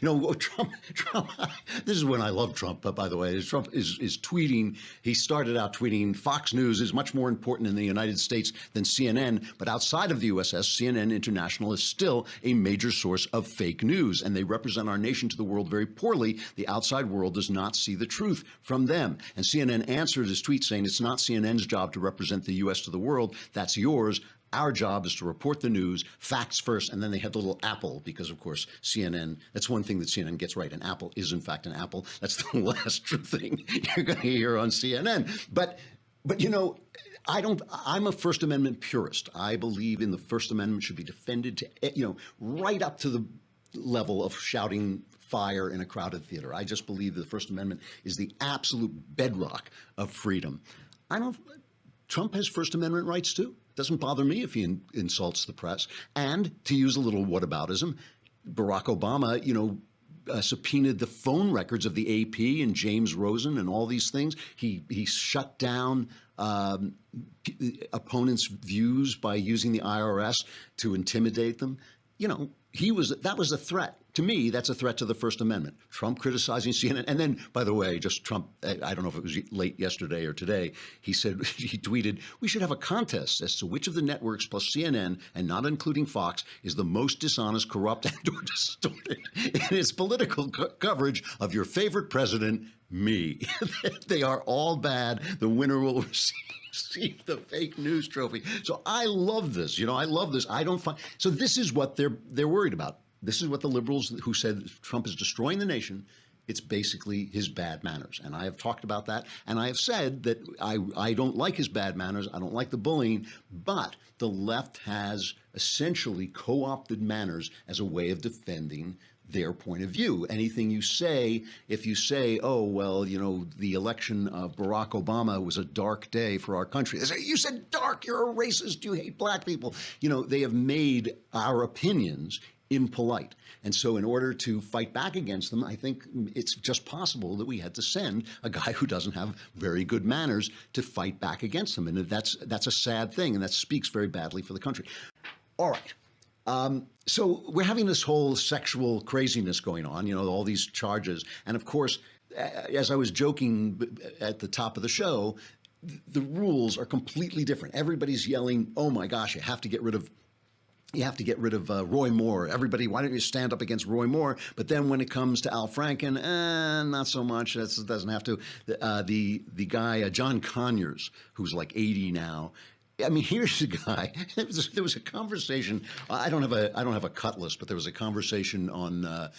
You know, Trump, this is when I love Trump, by the way. Trump is tweeting. He started out tweeting, Fox News is much more important in the United States than CNN, but outside of the USS, CNN International is still a major source of fake news, and they represent our nation to the world very poorly. The outside world does not see the truth from them. And CNN answered his tweet saying, it's not CNN's job to represent the U.S. to the world. That's yours. Our job is to report the news, facts first, and then they had the little apple because, of course, CNN, that's one thing that CNN gets right. An apple is, in fact, an apple. That's the last true thing you're going to hear on CNN. But you know, I'm a First Amendment purist. I believe in the First Amendment should be defended to, you know, right up to the level of shouting fire in a crowded theater. I just believe the First Amendment is the absolute bedrock of freedom. Trump has First Amendment rights too. Doesn't bother me if he insults the press. And to use a little whataboutism, Barack Obama, you know, subpoenaed the phone records of the AP and James Rosen and all these things. He shut down opponents' views by using the IRS to intimidate them. You know, that was a threat. To me, that's a threat to the First Amendment. Trump criticizing CNN. And then, by the way, just Trump, I don't know if it was late yesterday or today, he tweeted, we should have a contest as to which of the networks plus CNN, and not including Fox, is the most dishonest, corrupt, and or distorted in its political coverage of your favorite president, me. They are all bad. The winner will receive the fake news trophy. So I love this. You know, I love this. So this is what they're worried about. This is what the liberals who said Trump is destroying the nation, it's basically his bad manners. And I have talked about that. And I have said that I don't like his bad manners. I don't like the bullying. But the left has essentially co-opted manners as a way of defending their point of view. Anything you say, if you say, oh, well, you know, the election of Barack Obama was a dark day for our country. They say, you said dark, you're a racist, you hate black people. You know, they have made our opinions impolite. And so in order to fight back against them, I think it's just possible that we had to send a guy who doesn't have very good manners to fight back against them. And that's a sad thing, and that speaks very badly for the country. All right. So we're having this whole sexual craziness going on, you know, all these charges. And of course, as I was joking at the top of the show, the rules are completely different. Everybody's yelling, oh my gosh, you have to get rid of Roy Moore. Everybody, why don't you stand up against Roy Moore? But then when it comes to Al Franken, not so much. That doesn't have to. The guy, John Conyers, who's like 80 now. I mean, here's a guy. There was a conversation. I don't have a cut list, but there was a conversation on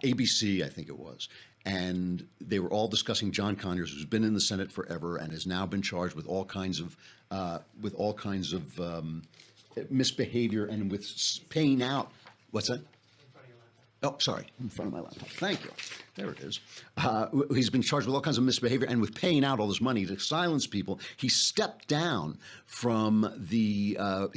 ABC, I think it was, and they were all discussing John Conyers, who's been in the Senate forever and has now been charged with all kinds of misbehavior and with paying out. What's that? Oh, sorry, in front of my laptop. Thank you. There it is. He's been charged with all kinds of misbehavior and with paying out all this money to silence people. He stepped down from he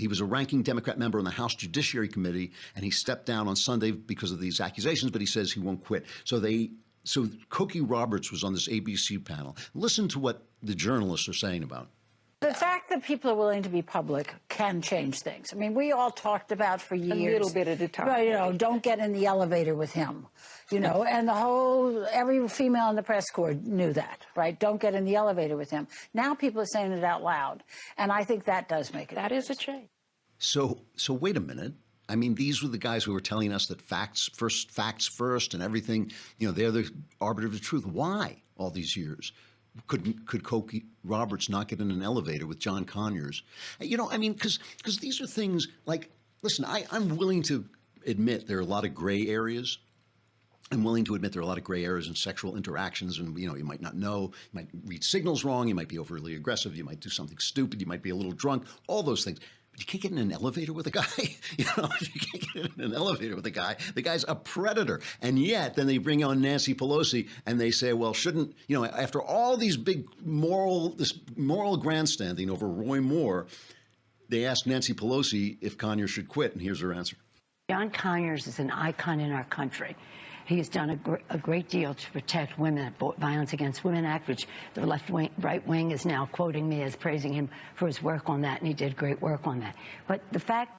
was a ranking Democrat member on the House Judiciary Committee, and he stepped down on Sunday because of these accusations, but he says he won't quit. So Cokie Roberts was on this ABC panel. Listen to what the journalists are saying about it. The fact that people are willing to be public can change things. I mean, we all talked about for years. A little bit at a time. You know, don't get in the elevator with him. You know, and every female in the press corps knew that, right? Don't get in the elevator with him. Now people are saying it out loud. And I think that does make it. That is a change. So wait a minute. I mean, these were the guys who were telling us that facts first and everything, you know, they're the arbiter of the truth. Why all these years? Could Cokie Roberts not get in an elevator with John Conyers? You know, I mean, because these are things like, listen, I'm willing to admit there are a lot of gray areas. I'm willing to admit there are a lot of gray areas in sexual interactions, and you know, you might not know, you might read signals wrong, you might be overly aggressive, you might do something stupid, you might be a little drunk, all those things. But you can't get in an elevator with a guy. You know, you can't get in an elevator with a guy. The guy's a predator. And yet, then they bring on Nancy Pelosi and they say, well, shouldn't, you know, after all these big moral grandstanding over Roy Moore, they asked Nancy Pelosi if Conyers should quit, and here's her answer. John Conyers is an icon in our country. He has done a great deal to protect women, Violence Against Women Act, which the right wing is now quoting me as praising him for his work on that, and he did great work on that. But the fact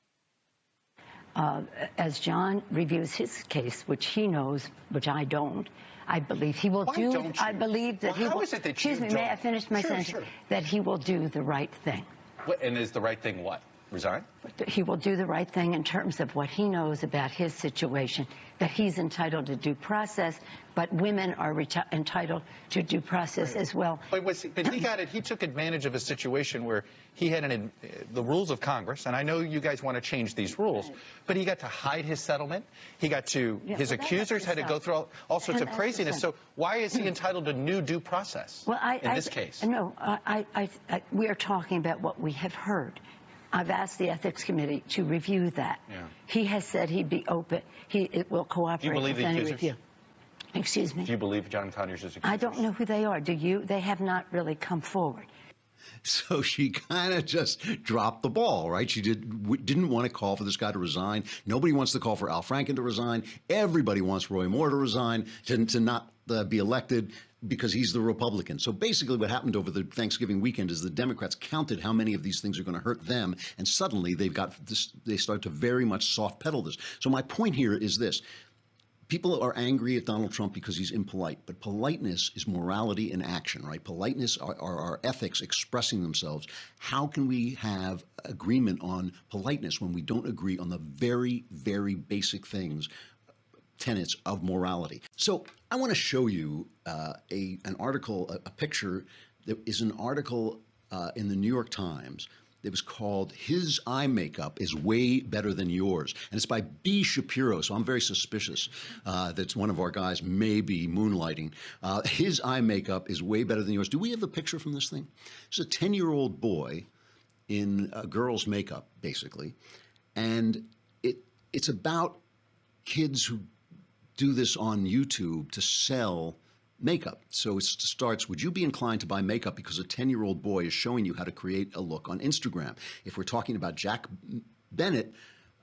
as John reviews his case, which he knows, which I don't, I believe he will Why don't you? I believe that Well, he will. how is it that Excuse you me, may don't? I finish my Sure, sentence? sure. That he will do the right thing. And is the right thing what? Resign? He will do the right thing in terms of what he knows about his situation, that he's entitled to due process, but women are entitled to due process as well. But he took advantage of a situation where he had the rules of Congress, and I know you guys want to change these rules, but he got to hide his settlement. He got to, his accusers had to go through all sorts of craziness. So why is he entitled to new due process in this case? No, we are talking about what we have heard. I've asked the ethics committee to review that. Yeah. He has said he'd be open. He will cooperate with any review. Excuse me? Do you believe John Conyers' accusers? I don't know who they are. Do you? They have not really come forward. So she kind of just dropped the ball, right? She didn't want to call for this guy to resign. Nobody wants to call for Al Franken to resign. Everybody wants Roy Moore to resign, to not be elected because he's the Republican. So basically what happened over the Thanksgiving weekend is the Democrats counted how many of these things are going to hurt them, and suddenly they start to very much soft pedal this. So my point here is this. People are angry at Donald Trump because he's impolite, but politeness is morality in action, right? Politeness are our ethics expressing themselves. How can we have agreement on politeness when we don't agree on the very, very basic things, tenets of morality? So I want to show you an article, a picture that is an article in the New York Times. It was called "His Eye Makeup is Way Better Than Yours," and it's by B. Shapiro. So I'm very suspicious that one of our guys may be moonlighting. His eye makeup is way better than yours. Do we have a picture from this thing? It's a 10-year-old boy in a girl's makeup, basically, and it's about kids who do this on YouTube to sell makeup. So it starts, would you be inclined to buy makeup because a 10-year-old boy is showing you how to create a look on Instagram? If we're talking about Jack Bennett,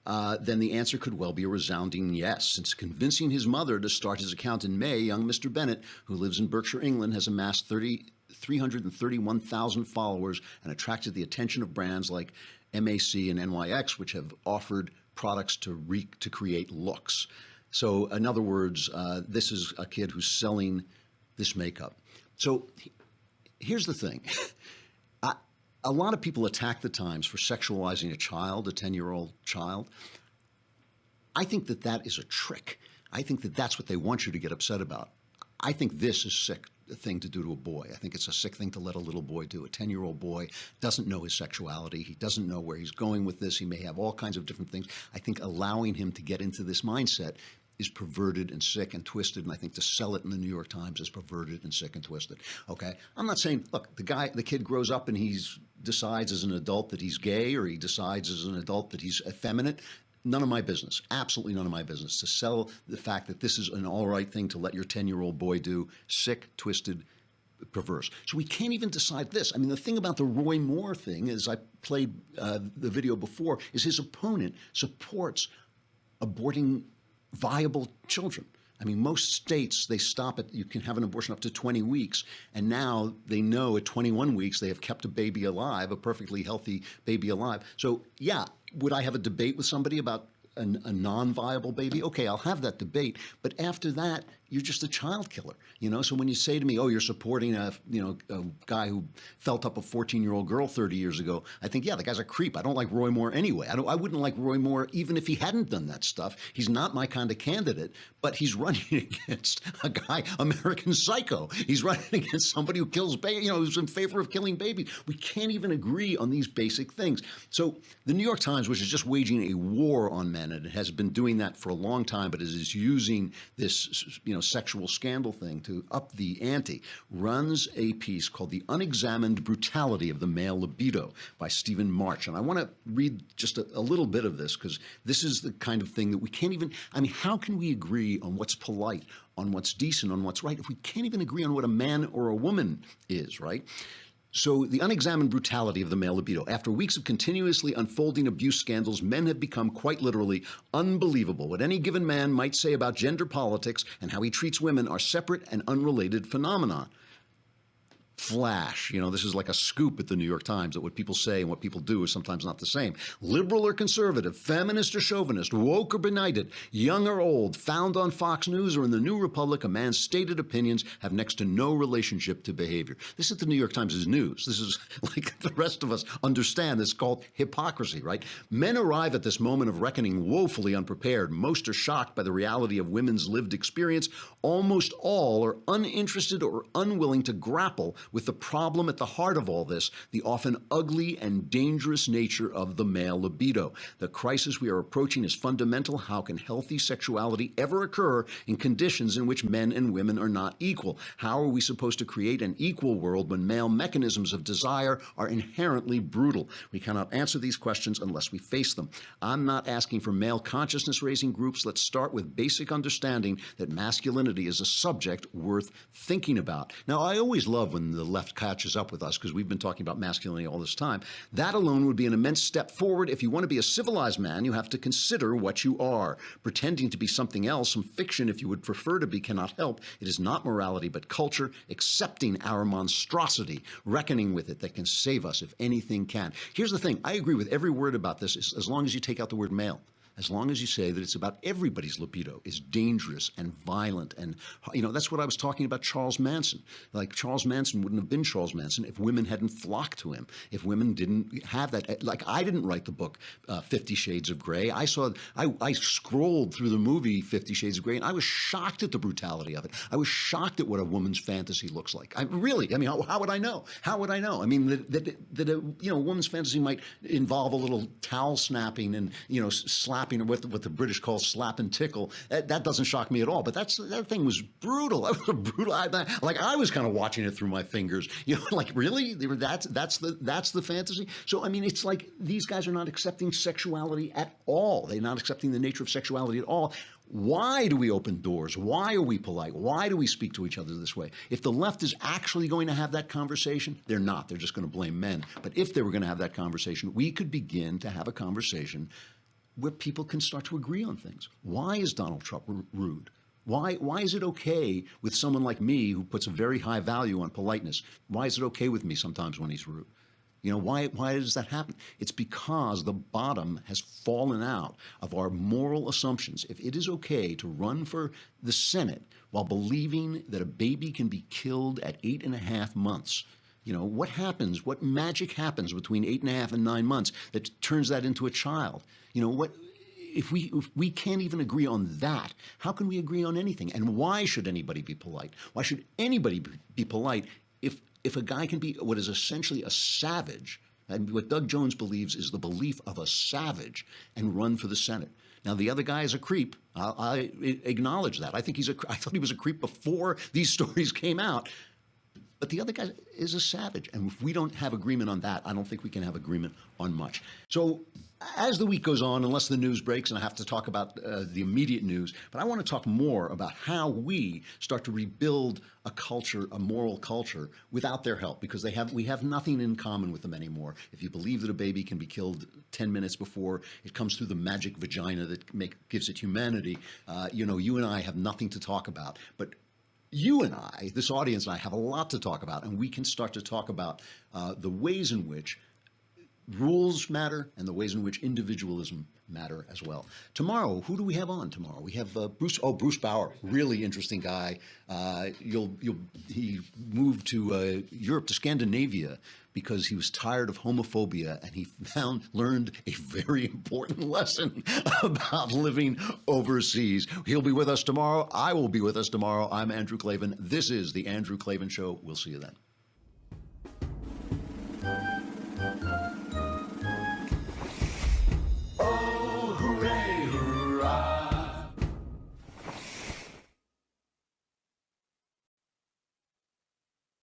then the answer could well be a resounding yes. Since convincing his mother to start his account in May, young Mr. Bennett, who lives in Berkshire, England, has amassed 331,000 followers and attracted the attention of brands like MAC and NYX, which have offered products to create looks. So in other words, this is a kid who's selling this makeup. So here's the thing. A lot of people attack the Times for sexualizing a child, a 10-year-old child. I think that is a trick. I think that's what they want you to get upset about. I think this is sick thing to do to a boy. I think it's a sick thing to let a little boy do. A 10-year-old boy doesn't know his sexuality. He doesn't know where he's going with this. He may have all kinds of different things. I think allowing him to get into this mindset is perverted and sick and twisted, and I think to sell it in the New York Times is perverted and sick and twisted. Okay, I'm not saying, look, the kid grows up and he decides as an adult that he's gay, or he decides as an adult that he's effeminate. None of my business. Absolutely none of my business. To sell the fact that this is an all right thing to let your 10-year-old boy do, sick, twisted, perverse. So we can't even decide this. I mean, the thing about the Roy Moore thing, as I played the video before, is his opponent supports aborting viable children. I mean, most states, they stop at, you can have an abortion up to 20 weeks. And now they know at 21 weeks, they have kept a baby alive, a perfectly healthy baby alive. So yeah, would I have a debate with somebody about a non-viable baby? Okay, I'll have that debate. But after that, you're just a child killer, you know? So when you say to me, oh, you're supporting a guy who felt up a 14-year-old girl 30 years ago, I think, yeah, the guy's a creep. I don't like Roy Moore anyway. I wouldn't like Roy Moore even if he hadn't done that stuff. He's not my kind of candidate, but he's running against a guy, American Psycho. He's running against somebody who kills babies, who's in favor of killing babies. We can't even agree on these basic things. So the New York Times, which is just waging a war on men, and it has been doing that for a long time, but it is using this, sexual scandal thing to up the ante, runs a piece called "The Unexamined Brutality of the Male Libido" by Stephen March. And I want to read just a little bit of this, because this is the kind of thing that we can't even, how can we agree on what's polite, on what's decent, on what's right, if we can't even agree on what a man or a woman is, right? So, the unexamined brutality of the male libido. After weeks of continuously unfolding abuse scandals, men have become quite literally unbelievable. What any given man might say about gender politics and how he treats women are separate and unrelated phenomena. flash. You know, this is like a scoop at the New York Times that what people say and what people do is sometimes not the same. Liberal or conservative, feminist or chauvinist, woke or benighted, young or old, found on Fox News or in the New Republic, a man's stated opinions have next to no relationship to behavior. This is the New York Times' news. This is like the rest of us understand. This is called hypocrisy, right? Men arrive at this moment of reckoning woefully unprepared. Most are shocked by the reality of women's lived experience. Almost all are uninterested or unwilling to grapple with the problem at the heart of all this, the often ugly and dangerous nature of the male libido. The crisis we are approaching is fundamental. How can healthy sexuality ever occur in conditions in which men and women are not equal? How are we supposed to create an equal world when male mechanisms of desire are inherently brutal? We cannot answer these questions unless we face them. I'm not asking for male consciousness-raising groups. Let's start with basic understanding that masculinity is a subject worth thinking about. Now, I always love when the left catches up with us because we've been talking about masculinity all this time. That alone would be an immense step forward. If you want to be a civilized man, you have to consider what you are. Pretending to be something else, some fiction if you would prefer to be, cannot help. It is not morality but culture, accepting our monstrosity, reckoning with it that can save us if anything can. Here's the thing. I agree with every word about this as long as you take out the word male. As long as you say that it's about everybody's libido is dangerous and violent. And, you know, that's what I was talking about Charles Manson. Like, Charles Manson wouldn't have been Charles Manson if women hadn't flocked to him, if women didn't have that. Like, I didn't write the book 50 Shades of Grey. I scrolled through the movie 50 Shades of Grey, and I was shocked at the brutality of it. I was shocked at what a woman's fantasy looks like. I mean, how would I know? How would I know? I mean, that a woman's fantasy might involve a little towel snapping and, you know, slapping, or what the British call slap and tickle. That doesn't shock me at all. But that thing was brutal. That was brutal. I was kind of watching it through my fingers. You know, like, really? That's the fantasy? So, I mean, it's like these guys are not accepting sexuality at all. They're not accepting the nature of sexuality at all. Why do we open doors? Why are we polite? Why do we speak to each other this way? If the left is actually going to have that conversation, they're not. They're just going to blame men. But if they were going to have that conversation, we could begin to have a conversation where people can start to agree on things. Why is Donald Trump rude? Why is it okay with someone like me who puts a very high value on politeness? Why is it okay with me sometimes when he's rude? You know, why does that happen? It's because the bottom has fallen out of our moral assumptions. If it is okay to run for the Senate while believing that a baby can be killed at 8.5 months, you know, what happens? What magic happens between 8.5 and 9 months that turns that into a child? You know, what if we can't even agree on that? How can we agree on anything? And why should anybody be polite? Why should anybody be polite if a guy can be what is essentially a savage, and what Doug Jones believes is the belief of a savage, and run for the Senate? Now, the other guy is a creep. I acknowledge that. I thought he was a creep before these stories came out. But the other guy is a savage. And if we don't have agreement on that, I don't think we can have agreement on much. So as the week goes on, unless the news breaks, and I have to talk about the immediate news, but I want to talk more about how we start to rebuild a culture, a moral culture, without their help, because we have nothing in common with them anymore. If you believe that a baby can be killed 10 minutes before it comes through the magic vagina that gives it humanity, you know, you and I have nothing to talk about. But you and I, this audience and I, have a lot to talk about, and we can start to talk about the ways in which rules matter and the ways in which individualism matter as well. Tomorrow, who do we have on tomorrow? We have Bruce Bauer, really interesting guy. He moved to Europe, to Scandinavia, because he was tired of homophobia, and he learned a very important lesson about living overseas. He'll be with us tomorrow. I will be with us tomorrow. I'm Andrew Klavan. This is The Andrew Klavan Show. We'll see you then.